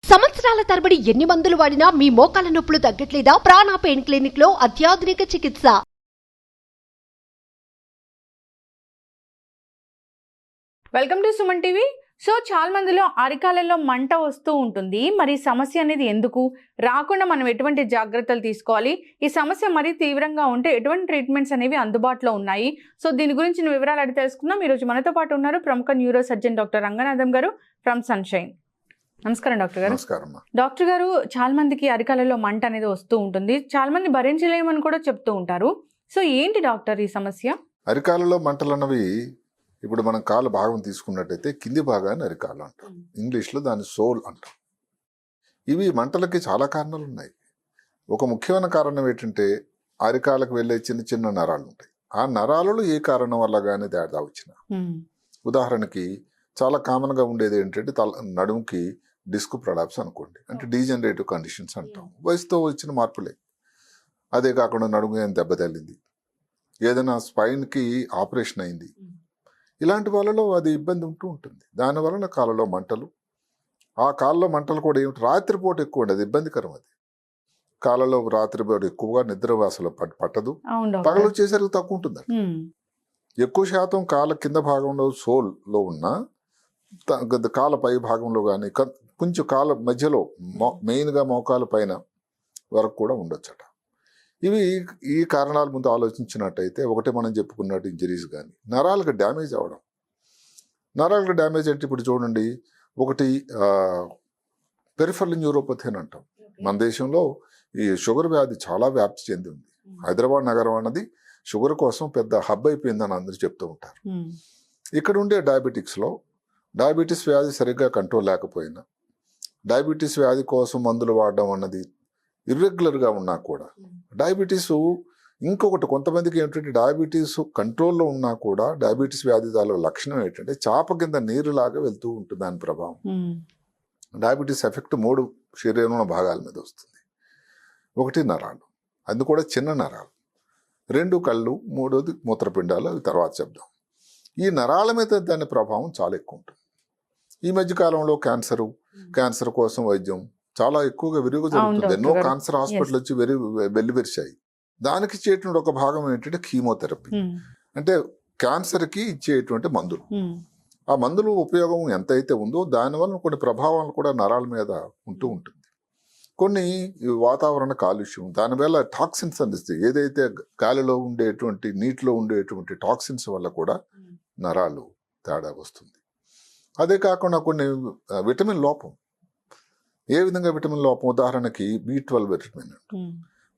సంవత్సరాల తరబడి ఎన్ని మందులు వాడినా మీ మోకాల నొప్పులు తగ్గట్లేదా? ప్రాణ పెయిన్ క్లినిక్ లో అత్యాధునిక చికిత్స. Welcome to Suman TV. So చాలా మందిలో అరికాలలో మంట వస్తూ ఉంటుంది. మరి సమస్య అనేది ఎందుకు రాకుండా మనం ఎటువంటి జాగ్రత్తలు తీసుకోవాలి? ఈ సమస్య మరీ తీవ్రంగా ఉంటే ఎటువంటి ట్రీట్మెంట్స్ అనేవి అందుబాటులో ఉన్నాయి? సో దీని గురించి వివరాలు అడిగి తెలుసుకుందాం. ఈరోజు మనతో పాటు ఉన్నారు ప్రముఖ న్యూరో సర్జన్ డాక్టర్ రంగనాథం గారు ఫ్రమ్ సన్షైన్. నమస్కారం డాక్టర్ గారు. డాక్టర్ గారు, చాలా మందికి అరికాలలో మంట అనేది వస్తూ ఉంటుంది. చాలా మంది భరించలేమని కూడా చెప్తూ ఉంటారు. సో ఏంటి డాక్టర్ ఈ సమస్య? అరికాలలో మంటలు అన్నవి ఇప్పుడు మనం కాలు భాగం తీసుకున్నట్టయితే కింది భాగాన్ని అరికాలు అంటాం, ఇంగ్లీష్లో దాన్ని సోల్ అంటాం. ఇవి మంటలకి చాలా కారణాలు ఉన్నాయి. ఒక ముఖ్యమైన కారణం ఏంటంటే అరికాలకు వెళ్ళే చిన్న చిన్న నరాలు ఉంటాయి. ఆ నరాలలో ఏ కారణం వల్ల కానీ తేడా వచ్చిన, ఉదాహరణకి చాలా కామన్గా ఉండేది ఏంటంటే నడుముకి డిస్క్ ప్రొలాప్స్ అనుకోండి, అంటే డీజనరేటివ్ కండిషన్స్ అంటాం. వయసుతో వచ్చిన మార్పులే. అదే కాకుండా నడుము ఏం దెబ్బ తగిలింది, ఏదైనా స్పైన్కి ఆపరేషన్ అయింది, ఇలాంటి వాళ్ళలో అది ఇబ్బంది ఉంటూ ఉంటుంది. దానివలన కాళ్ళలో మంటలు. ఆ కాళ్ళలో మంటలు కూడా ఏమిటి, రాత్రిపూట ఎక్కువ ఉండదు, ఇబ్బందికరం. అది కాళ్ళలో రాత్రిపూట ఎక్కువగా నిద్ర అసలు పట్టదు, పగలు వచ్చేసరికి తక్కువ ఉంటుంది. ఎక్కువ శాతం కాళ్ళ కింద భాగంలో సోల్లో ఉన్న కాళ్ళ పై భాగంలో కానీ కొంచెం కాళ్ళ మధ్యలో మెయిన్గా మోకాల పైన వరకు కూడా ఉండొచ్చట. ఇవి ఈ కారణాల ముందు ఆలోచించినట్టయితే, ఒకటి మనం చెప్పుకున్నట్టు ఇంజరీస్ కానీ, నరాలకు డ్యామేజ్ అవ్వడం. నరాలకు డ్యామేజ్ అంటే ఇప్పుడు చూడండి, ఒకటి పెరిఫెరల్ న్యూరోపతి అని అంటాం. మన దేశంలో ఈ షుగర్ వ్యాధి చాలా వ్యాప్తి చెంది ఉంది. హైదరాబాద్ నగరం అన్నది షుగర్ కోసం పెద్ద హబ్ అయిపోయిందని అందరూ చెప్తూ ఉంటారు. ఇక్కడ ఉండే డయాబెటిక్స్లో డయాబెటీస్ వ్యాధి సరిగ్గా కంట్రోల్ లేకపోయినా, డయాబెటీస్ వ్యాధి కోసం మందులు వాడడం అన్నది ఇర్రెగ్యులర్గా ఉన్నా కూడా, డయాబెటీస్ ఇంకొకటి కొంతమందికి ఏంటంటే డయాబెటీస్ కంట్రోల్లో ఉన్నా కూడా డయాబెటీస్ వ్యాధి తాలూకు లక్షణం ఏంటంటే చాప కింద నీరులాగా వెళ్తూ ఉంటుంది. దాని ప్రభావం, డయాబెటీస్ ఎఫెక్ట్ 3 శరీరంలో భాగాల మీద వస్తుంది. ఒకటి నరాలు, అది కూడా చిన్న నరాలు. 2 కళ్ళు, 3వది మూత్రపిండాలు, అవి తర్వాత చెప్దాం. ఈ నరాల మీద దాని ప్రభావం చాలా ఎక్కువ ఉంటుంది. ఈ మధ్యకాలంలో క్యాన్సర్ కోసం వైద్యం చాలా ఎక్కువగా విరివిగా జరుగుతుంది. ఎన్నో క్యాన్సర్ హాస్పిటల్ వచ్చి వెల్లివిరిచాయి. దానికి ఇచ్చేటువంటి ఒక భాగం ఏంటంటే కీమోథెరపీ, అంటే క్యాన్సర్కి ఇచ్చేటువంటి మందులు. ఆ మందులు ఉపయోగం ఎంతైతే ఉందో దానివల్ల కొన్ని ప్రభావాలు కూడా నరాల మీద ఉంటూ ఉంటుంది. కొన్ని వాతావరణ కాలుష్యం, దానివల్ల టాక్సిన్స్ అందిస్తాయి. ఏదైతే గాలిలో ఉండేటువంటి నీటిలో ఉండేటువంటి టాక్సిన్స్ వల్ల కూడా నరాలు తేడా వస్తుంది. అదే కాకుండా కొన్ని విటమిన్ లోపం. ఏ విధంగా విటమిన్ లోపం? ఉదాహరణకి B12 విటమిన్,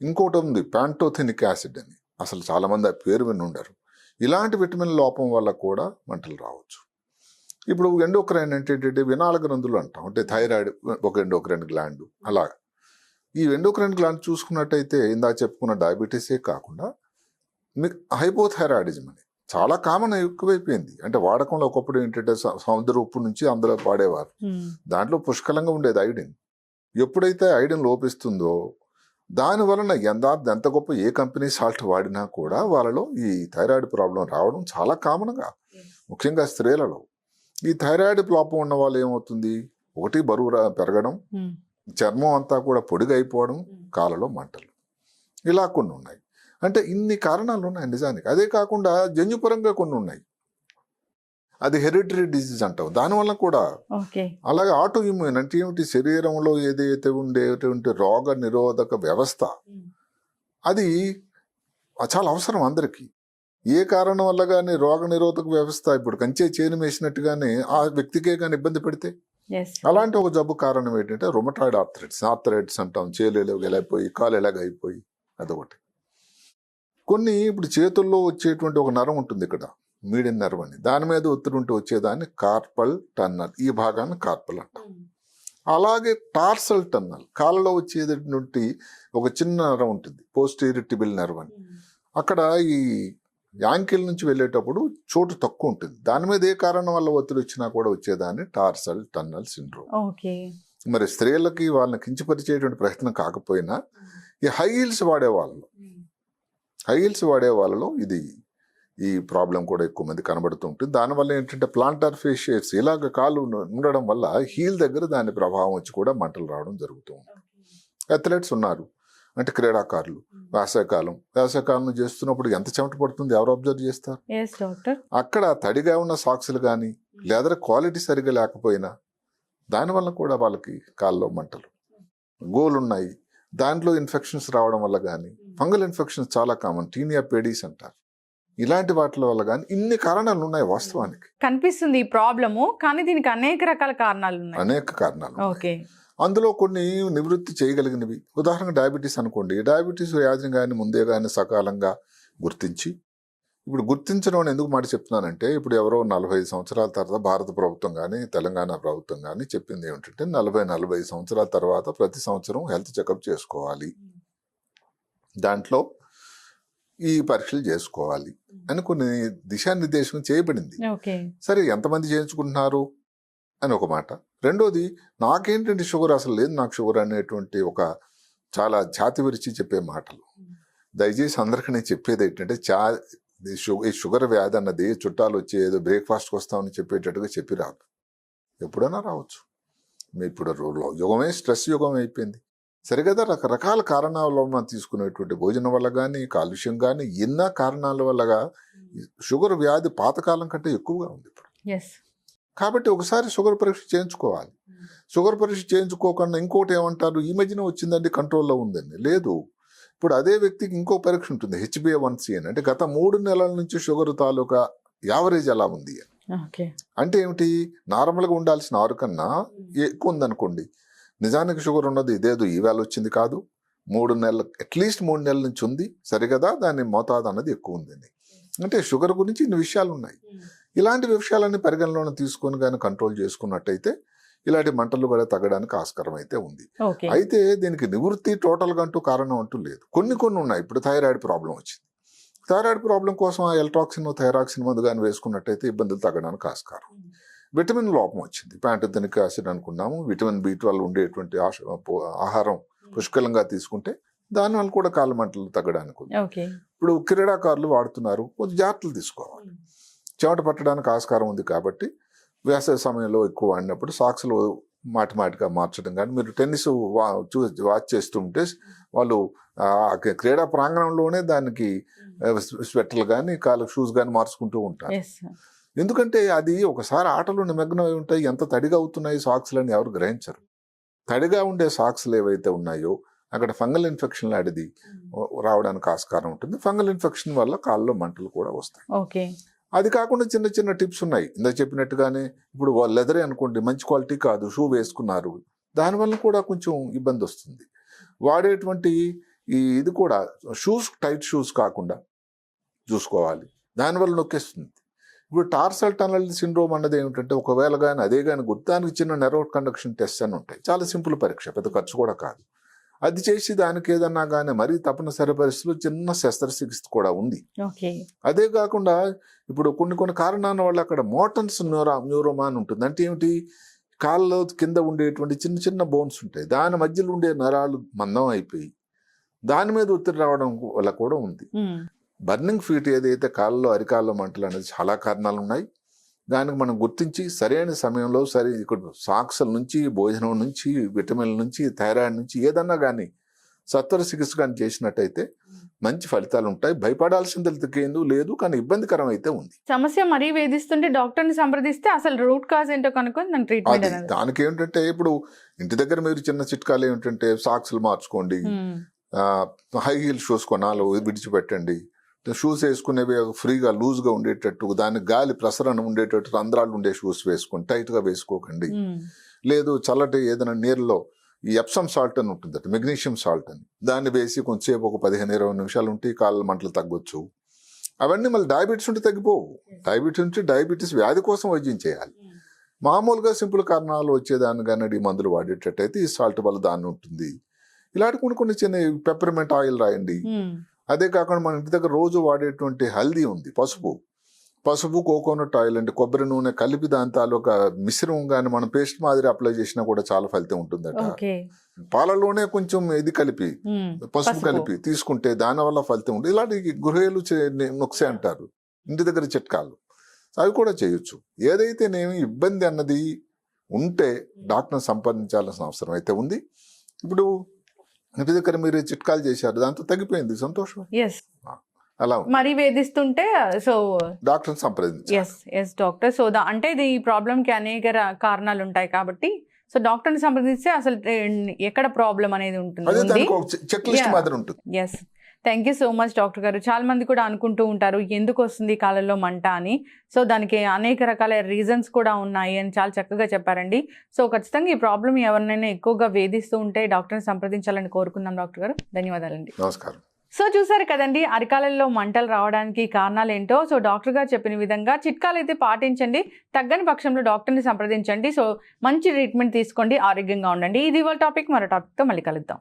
ఇంకోటి ఉంది ప్యాంటోథెనిక్ యాసిడ్ అని, అసలు చాలామంది ఆ పేరు విని ఉండరు. ఇలాంటి విటమిన్ లోపం వల్ల కూడా మంటలు రావచ్చు. ఇప్పుడు ఎండోక్రైన్ అంటే వినాళ గ్రంథులు అంటాం, అంటే థైరాయిడ్ ఒక ఎండోక్రైన్ గ్లాండ్. అలాగా ఈ ఎండోక్రైన్ గ్లాండ్ చూసుకున్నట్టయితే ఇందాక చెప్పుకున్న డయాబెటీసే కాకుండా హైపోథైరాయిడిజం అని చాలా కామన్ ఎక్కువైపోయింది. అంటే వాడకంలో ఒకప్పుడు ఏంటంటే సముద్ర ఉప్పు నుంచి అందులో వాడేవారు, దాంట్లో పుష్కలంగా ఉండేది ఐడిన్. ఎప్పుడైతే ఐడిన్ లోపిస్తుందో దాని వలన ఎంత గొప్ప ఏ కంపెనీ సాల్ట్ వాడినా కూడా వాళ్ళలో ఈ థైరాయిడ్ ప్రాబ్లం రావడం చాలా కామన్గా, ముఖ్యంగా స్త్రీలలో. ఈ థైరాయిడ్ లోపం ఉన్న వాళ్ళు ఏమవుతుంది, ఒకటి బరువు పెరగడం, చర్మం అంతా కూడా పొడిగా అయిపోవడం, కాళ్ళలో మంటలు, ఇలా కొన్ని ఉన్నాయి. అంటే ఇన్ని కారణాలు ఉన్నాయి నిజానికి. అదే కాకుండా జన్యుపరంగా కొన్ని ఉన్నాయి, అది హెరిడిటరీ డిజీజ్ అంటాం, దానివల్ల కూడా. అలాగే ఆటో ఇమ్యూన్ అంటే ఏమిటి, శరీరంలో ఏదైతే ఉండేటువంటి రోగ నిరోధక వ్యవస్థ, అది చాలా అవసరం అందరికీ. ఏ కారణం వల్ల కానీ రోగ నిరోధక వ్యవస్థ ఇప్పుడు కంచే చేను వేసినట్టుగానే ఆ వ్యక్తికే కానీ ఇబ్బంది పెడితే, అలాంటి ఒక జబ్బు కారణం ఏంటంటే రొమటాయిడ్ ఆర్థరైటిస్ అంటాం. చేలు ఎలాగైపోయి, కాలు ఎలాగైపోయి, అదొకటి. కొన్ని ఇప్పుడు చేతుల్లో వచ్చేటువంటి ఒక నరం ఉంటుంది ఇక్కడ, మీడియన్ నర్వ్ అని, దాని మీద ఒత్తిడి ఉంటే వచ్చేదాన్ని కార్పల్ టన్నల్, ఈ భాగాన్ని కార్పల్ అంటాం. అలాగే టార్సల్ టన్నల్, కాళ్ళలో వచ్చేటువంటి ఒక చిన్న నరం ఉంటుంది, పోస్టీరియర్ టిబిల్ నర్వ్ అని. అక్కడ ఈ యాంకిల్ నుంచి వెళ్ళేటప్పుడు చోటు తక్కువ ఉంటుంది, దాని మీద ఏ కారణం వల్ల ఒత్తిడి వచ్చినా కూడా వచ్చేదాన్ని టార్సల్ టన్నల్ సిండ్రోమ్. మరి స్త్రీలకి వాళ్ళని కించపరిచేటువంటి ప్రయత్నం కాకపోయినా ఈ హై హీల్స్ వాడే వాళ్ళలో ఇది ఈ ప్రాబ్లం కూడా ఎక్కువ మంది కనబడుతూ ఉంటుంది. దానివల్ల ఏంటంటే ప్లాంటార్ ఫేషియస్ ఇలాగ కాళ్ళు ఉండడం వల్ల హీల్ దగ్గర దాని ప్రభావం వచ్చి కూడా మంటలు రావడం జరుగుతూ ఉంటుంది. అథ్లెట్స్ ఉన్నారు, అంటే క్రీడాకారులు, వేసవికాలం చేస్తున్నప్పుడు ఎంత చెమట పడుతుంది ఎవరు అబ్జర్వ్ చేస్తారు? అక్కడ తడిగా ఉన్న సాక్స్లు కానీ లేదా క్వాలిటీ సరిగా లేకపోయినా దానివల్ల కూడా వాళ్ళకి కాళ్ళలో మంటలు, గోలు ఉన్నాయి, దాంట్లో ఇన్ఫెక్షన్స్ రావడం వల్ల కానీ, ఫంగల్ ఇన్ఫెక్షన్స్ చాలా కామన్, టీనియా పెడీస్ అంటారు, ఇలాంటి వాటి వల్ల కానీ ఇన్ని కారణాలు ఉన్నాయి. వాస్తవానికి కనిపిస్తుంది ఈ ప్రాబ్లము, కానీ దీనికి అనేక రకాల కారణాలు ఉన్నాయి. అనేక కారణాలు. అందులో కొన్ని నివృత్తి చేయగలిగినవి, ఉదాహరణకు డయాబెటీస్ అనుకోండి. డయాబెటీస్ వ్యాధిని కానీ ముందే కానీ సకాలంగా గుర్తించి, ఇప్పుడు గుర్తించడం అని ఎందుకు మాట చెప్తున్నానంటే, ఇప్పుడు ఎవరో 45 సంవత్సరాల తర్వాత భారత ప్రభుత్వం కానీ తెలంగాణ ప్రభుత్వం కానీ చెప్పింది ఏమిటంటే 40-45 సంవత్సరాల తర్వాత ప్రతి సంవత్సరం హెల్త్ చెకప్ చేసుకోవాలి, దాంట్లో ఈ పరీక్షలు చేసుకోవాలి అని కొన్ని దిశానిర్దేశం చేయబడింది. సరే, ఎంతమంది చేయించుకుంటున్నారు అని ఒక మాట. రెండోది, నాకేంటంటే షుగర్ అసలు లేదు, నాకు షుగర్ అనేటువంటి ఒక చాలా ఛాతి విరిచి చెప్పే మాటలు. దయచేసి అందరికీ నేను చెప్పేది ఏంటంటే, ఈ షుగర్ వ్యాధి అన్నది చుట్టాలు వచ్చి ఏదో బ్రేక్ఫాస్ట్కి వస్తామని చెప్పేటట్టుగా చెప్పి రాదు. ఎప్పుడైనా రావచ్చు. మీ ఇప్పుడు యుగమే స్ట్రెస్ యుగం అయిపోయింది, సరిగదా. రకరకాల కారణాల వల్ల మనం తీసుకునేటువంటి భోజనం వల్ల కానీ, కాలుష్యం కానీ, ఎన్నో కారణాల వల్లగా షుగర్ వ్యాధి పాతకాలం కంటే ఎక్కువగా ఉంది ఇప్పుడు. కాబట్టి ఒకసారి షుగర్ పరీక్ష చేయించుకోవాలి. షుగర్ పరీక్ష చేయించుకోకుండా ఇంకోటి ఏమంటారు, ఈ మధ్యన వచ్చిందండి కంట్రోల్లో ఉందండి. లేదు, ఇప్పుడు అదే వ్యక్తికి ఇంకో పరీక్ష ఉంటుంది, HbA1c అని. అంటే గత 3 నెలల నుంచి షుగర్ తాలూకా యావరేజ్ ఎలా ఉంది అని. అంటే ఏమిటి, నార్మల్గా ఉండాల్సిన 6 కన్నా ఎక్కువ ఉందనుకోండి, నిజానికి షుగర్ ఉన్నది ఇదేదో ఈవేళ వచ్చింది కాదు, 3 నెలలు అట్లీస్ట్ 3 నెలల నుంచి ఉంది, సరిగదా, దాని మోతాదు అన్నది ఎక్కువ ఉందని. అంటే షుగర్ గురించి ఇన్ని విషయాలు ఉన్నాయి. ఇలాంటి విషయాలన్నీ పరిగణలోకి తీసుకొని కానీ కంట్రోల్ చేసుకున్నట్టయితే ఇలాంటి మంటలు కూడా తగ్గడానికి ఆస్కారం అయితే ఉంది. అయితే దీనికి నివృత్తి టోటల్గా అంటూ కారణం అంటూ లేదు. కొన్ని ఉన్నాయి. ఇప్పుడు థైరాయిడ్ ప్రాబ్లం వచ్చింది, థైరాయిడ్ ప్రాబ్లం కోసం ఆ ఎల్ట్రాక్సిన్ థైరాక్సిన్ మందు కానీ వేసుకున్నట్టయితే ఇబ్బందులు తగ్గడానికి ఆస్కారం. విటమిన్ లోపం వచ్చింది, ప్యాంటోథెనిక్ యాసిడ్ అనుకున్నాము, విటమిన్ B12 ఉండేటువంటి ఆహారం పుష్కలంగా తీసుకుంటే దానివల్ల కూడా కాళ్ళ మంటలు తగ్గడానికి ఉంది. ఇప్పుడు క్రీడాకారులు వాడుతున్నారు, కొంచెం జాగ్రత్తలు తీసుకోవాలి. చెమట పట్టడానికి ఆస్కారం ఉంది కాబట్టి వేసవి సమయంలో ఎక్కువ వాడినప్పుడు సాక్స్లు మాటిగా మార్చడం కానీ, మీరు టెన్నిస్ వాచ్ చేస్తుంటే వాళ్ళు క్రీడా ప్రాంగణంలోనే దానికి స్వెటర్లు కానీ కాళ్ళకు షూస్ కానీ మార్చుకుంటూ ఉంటారు. ఎందుకంటే అది ఒకసారి ఆటలు నిమగ్నమై ఉంటాయి, ఎంత తడిగా అవుతున్నాయి సాక్స్లు అని ఎవరు గ్రహించరు. తడిగా ఉండే సాక్స్లు ఏవైతే ఉన్నాయో అక్కడ ఫంగల్ ఇన్ఫెక్షన్ లాంటిది రావడానికి ఆస్కారం ఉంటుంది. ఫంగల్ ఇన్ఫెక్షన్ వల్ల కాళ్ళలో మంటలు కూడా వస్తాయి. అది కాకుండా చిన్న చిన్న టిప్స్ ఉన్నాయి. ఇందాక చెప్పినట్టుగానే ఇప్పుడు లెదరే అనుకోండి, మంచి క్వాలిటీ కాదు, షూ వేసుకున్నారు, దానివల్ల కూడా కొంచెం ఇబ్బంది వస్తుంది. వాడేటువంటి ఇది కూడా షూస్ టైట్ షూస్ కాకుండా చూసుకోవాలి, దానివల్ల నొక్కేస్తుంది. ఇప్పుడు టార్సల్ టనల్ సిండ్రోమ్ అన్నది ఏమిటంటే, ఒకవేళ కానీ అదే కానీ గుర్తానికి చిన్న నెర్వ్ కండక్షన్ టెస్ట్ అని ఉంటాయి, చాలా సింపుల్ పరీక్ష, పెద్ద ఖర్చు కూడా కాదు. అది చేసి దానికి ఏదన్నా కానీ మరీ తప్పనిసరి పరిస్థితులు చిన్న శస్త్రచికిత్స కూడా ఉంది. అదే కాకుండా ఇప్పుడు కొన్ని కారణాల వల్ల అక్కడ మోటన్స్ న్యూరోమా అని ఉంటుంది. అంటే ఏమిటి, కాళ్ళలో కింద ఉండేటువంటి చిన్న చిన్న బోన్స్ ఉంటాయి, దాని మధ్యలో ఉండే నరాలు మందం అయిపోయి దాని మీద ఒత్తిడి రావడం వల్ల కూడా ఉంది. బర్నింగ్ ఫీట్ ఏదైతే కాళ్ళలో అరికాళ్ళలో మంటలు అనేది చాలా కారణాలు ఉన్నాయి. దానికి మనం గుర్తించి సరైన సమయంలో ఇక్కడ సాక్స్ల నుంచి, భోజనం నుంచి, విటమిన్ల నుంచి, థైరాయిడ్ నుంచి ఏదన్నా కానీ సత్వర చికిత్స కానీ చేసినట్టయితే మంచి ఫలితాలు ఉంటాయి. భయపడాల్సింది లేదు, కానీ ఇబ్బందికరం అయితే ఉంది. సమస్య మరీ వేధిస్తుంటే డాక్టర్ని సంప్రదిస్తే అసలు రూట్ కాజ్ ఏంటో కనుక్కొని ట్రీట్మెంట్. దానికి ఏంటంటే, ఇప్పుడు ఇంటి దగ్గర మీరు చిన్న చిట్కాలు ఏమిటంటే, సాక్స్లు మార్చుకోండి, హై హీల్ షూస్ కొనాలి, విడిచిపెట్టండి, షూస్ వేసుకునేవి ఫ్రీగా లూజ్గా ఉండేటట్టు, దానికి గాలి ప్రసరణ ఉండేటట్టు రంధ్రాలు ఉండే షూస్ వేసుకోండి, టైట్గా వేసుకోకండి. లేదు, చల్లటి ఏదైనా నీళ్ళలో ఈ ఎప్సమ్ సాల్ట్ అని ఉంటుంది, మెగ్నీషియం సాల్ట్ అని, దాన్ని వేసి కొంచెంసేపు ఒక 15-20 నిమిషాలు ఉంటే కాళ్ళ మంటలు తగ్గొచ్చు. అవన్నీ మళ్ళీ డయాబెటీస్ ఉంటే తగ్గిపోవు. డయాబెటీస్ వ్యాధి కోసం వైద్యం చేయాలి. మామూలుగా సింపుల్ కారణాలు వచ్చేదాన్ని కానీ మందులు వాడేటట్టయితే ఈ సాల్ట్ వల్ల దాన్ని ఉంటుంది. ఇలాంటి కొన్ని చిన్న పెప్పర్మెంట్ ఆయిల్ రాయండి. అదే కాకుండా మన ఇంటి దగ్గర రోజు వాడేటువంటి హల్దీ ఉంది, పసుపు కోకోనట్ ఆయిల్ అంటే కొబ్బరి నూనె కలిపి దాని తాలూకా మిశ్రమం కానీ మనం పేస్ట్ మాదిరి అప్లై చేసినా కూడా చాలా ఫలితం ఉంటుందట. పాలలోనే కొంచెం ఇది కలిపి, పసుపు కలిపి తీసుకుంటే దానివల్ల ఫలితం ఉంటుంది. ఇలాంటి గృహేలు నొక్సే అంటారు, ఇంటి దగ్గర చిట్కాలు అవి కూడా చేయొచ్చు. ఏదైతేనేమి ఇబ్బంది అన్నది ఉంటే డాక్టర్ని సంప్రదించాల్సిన అవసరం అయితే ఉంది. ఇప్పుడు ఇంటి దగ్గర మీరు చిట్కాలు చేశారు, దాంతో తగ్గిపోయింది, సంతోషం. ఎస్, అలా మరి వేధిస్తుంటే సో డాక్టర్ని సంప్రదించాలి. Yes doctor. సో అంటే ఇది ఈ ప్రాబ్లంకి అనేక కారణాలు ఉంటాయి కాబట్టి సో డాక్టర్ని సంప్రదిస్తే అసలు ఎక్కడ ప్రాబ్లం అనేది అదే ఉంటుంది. దానికి ఒక చెక్ లిస్ట్ మాదిరి ఉంటుంది. Yes, thank you so much doctor గారు. చాలా మంది కూడా అనుకుంటూ ఉంటారు ఎందుకు వస్తుంది కాళ్ళల్లో మంట అని. సో దానికి అనేక రకాల రీజన్స్ కూడా ఉన్నాయి అని చాలా చక్కగా చెప్పారండి. సో ఖచ్చితంగా ఈ ప్రాబ్లం ఎవరినైనా ఎక్కువగా వేధిస్తూ ఉంటే డాక్టర్ని సంప్రదించాలని కోరుకుందాం డాక్టర్ గారు. ధన్యవాదాలండి. నమస్కారం. సో చూసారు కదండి అరికాలలో మంటలు రావడానికి కారణాలు ఏంటో. సో డాక్టర్ గారు చెప్పిన విధంగా చిట్కాలు అయితే పాటించండి, తగ్గని పక్షంలో డాక్టర్ని సంప్రదించండి. సో మంచి ట్రీట్మెంట్ తీసుకోండి, ఆరోగ్యంగా ఉండండి. ఇది ఇవాళ టాపిక్. మరో టాపిక్తో మళ్ళీ కలుద్దాం.